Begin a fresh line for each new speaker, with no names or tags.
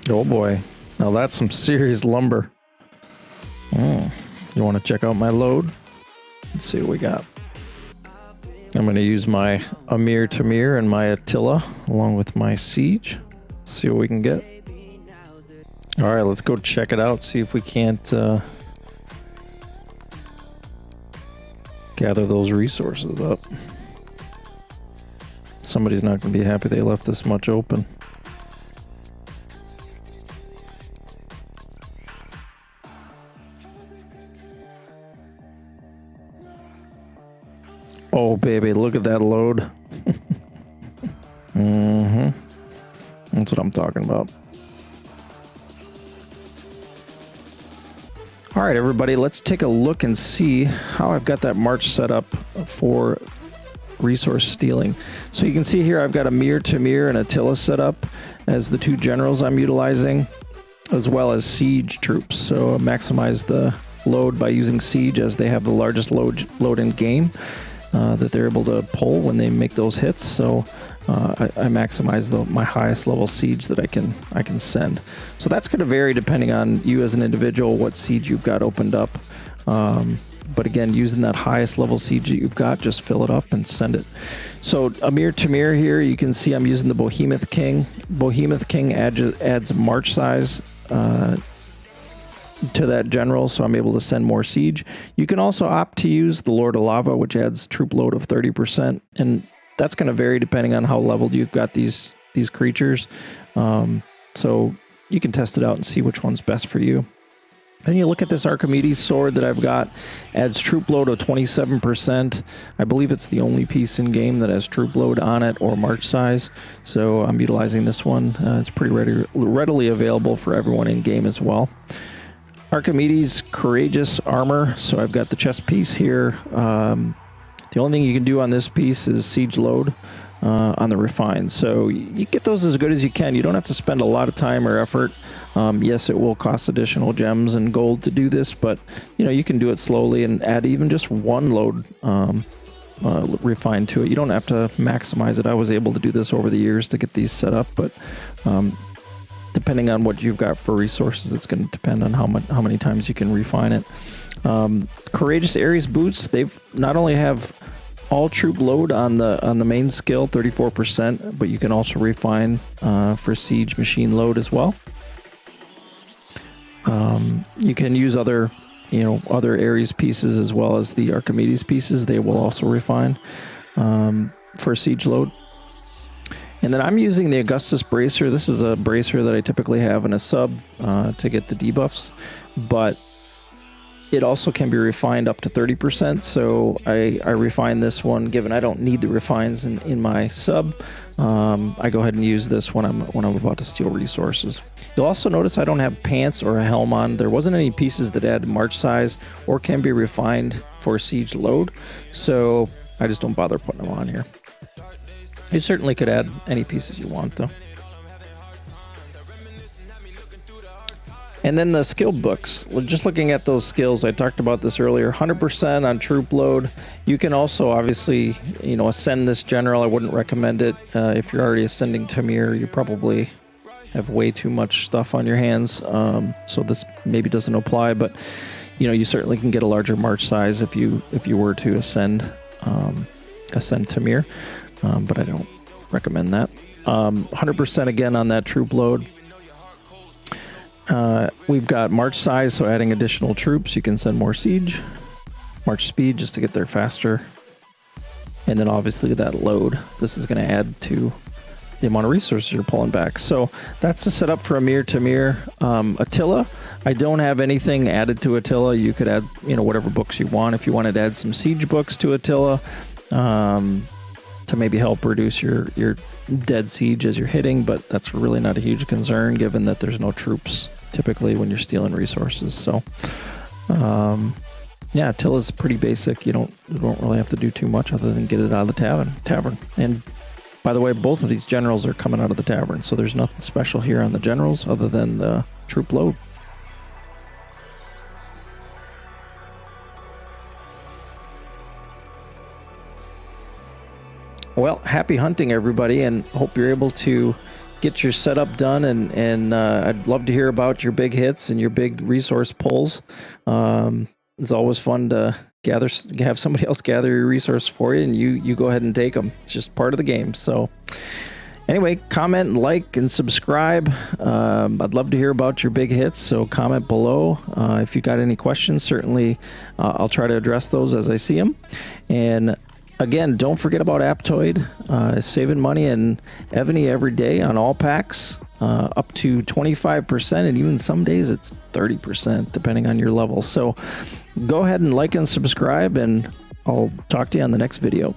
Oh boy. Now that's some serious lumber. You want to check out my load? Let's see what we got. I'm going to use my Amir Tamir and my Attila along with my Siege. See what we can get. All right, let's go check it out. See if we can't gather those resources up. Somebody's not going to be happy they left this much open. Oh, baby, look at that load. That's what I'm talking about. All right, everybody, let's take a look and see how I've got that march set up for resource stealing. So you can see here I've got Amir Tamir and Attila set up as the two generals I'm utilizing, as well as siege troops. So maximize the load by using siege, as they have the largest load in game that they're able to pull when they make those hits. So I maximize my highest level siege that I can send. So that's going to vary depending on you as an individual, what siege you've got opened up. But again, using that highest level siege that you've got, just fill it up and send it. So Amir Tamir here, you can see I'm using the Behemoth King. Behemoth King adds march size to that general, so I'm able to send more siege. You can also opt to use the Lord of Lava, which adds troop load of 30%, and that's going to vary depending on how leveled you've got these creatures. So you can test it out and see which one's best for you. Then you look at this Archimedes sword that I've got, adds troop load of 27%. I believe it's the only piece in game that has troop load on it or march size. So I'm utilizing this one. It's pretty readily available for everyone in game as well. Archimedes Courageous Armor. So I've got the chest piece here. The only thing you can do on this piece is siege load on the refined. So you get those as good as you can. You don't have to spend a lot of time or effort. Yes, it will cost additional gems and gold to do this, but you can do it slowly and add even just one load refined to it. You don't have to maximize it. I was able to do this over the years to get these set up, but depending on what you've got for resources, it's going to depend on how many times you can refine it. Courageous Ares boots, they've not only have all troop load on the main skill, 34%, but you can also refine for siege machine load as well. You can use other Ares pieces as well as the Archimedes pieces. They will also refine for siege load. And then I'm using the Augustus Bracer. This is a bracer that I typically have in a sub to get the debuffs, but it also can be refined up to 30%. So I refine this one, given I don't need the refines in my sub. I go ahead and use this when I'm about to steal resources. You'll also notice I don't have pants or a helm on. There wasn't any pieces that add march size or can be refined for siege load, so I just don't bother putting them on here. You certainly could add any pieces you want, though. And then the skill books. Just looking at those skills, I talked about this earlier. 100% on troop load. You can also obviously, ascend this general. I wouldn't recommend it. If you're already ascending Tamir, you probably have way too much stuff on your hands. So this maybe doesn't apply, but you certainly can get a larger march size if you were to ascend Tamir. But I don't recommend that. 100% again on that troop load. We've got march size, so adding additional troops, you can send more siege. March speed, just to get there faster. And then obviously that load. This is going to add to the amount of resources you're pulling back. So that's the setup for Amir Tamir. Attila, I don't have anything added to Attila. You could add, whatever books you want. If you wanted to add some siege books to Attila, to maybe help reduce your dead siege as you're hitting, but that's really not a huge concern given that there's no troops typically when you're stealing resources. So Attila's pretty basic. You don't really have to do too much other than get it out of the tavern. And by the way, both of these generals are coming out of the tavern, so there's nothing special here on the generals other than the troop load. Well, happy hunting, everybody, and hope you're able to get your setup done, and I'd love to hear about your big hits and your big resource pulls. It's always fun to have somebody else gather your resource for you, and you go ahead and take them. It's just part of the game. So anyway, comment, like, and subscribe. I'd love to hear about your big hits, so comment below. If you got any questions, certainly I'll try to address those as I see them. And again, don't forget about Aptoid, saving money in Evony every day on all packs, up to 25%, and even some days it's 30%, depending on your level. So go ahead and like and subscribe, and I'll talk to you on the next video.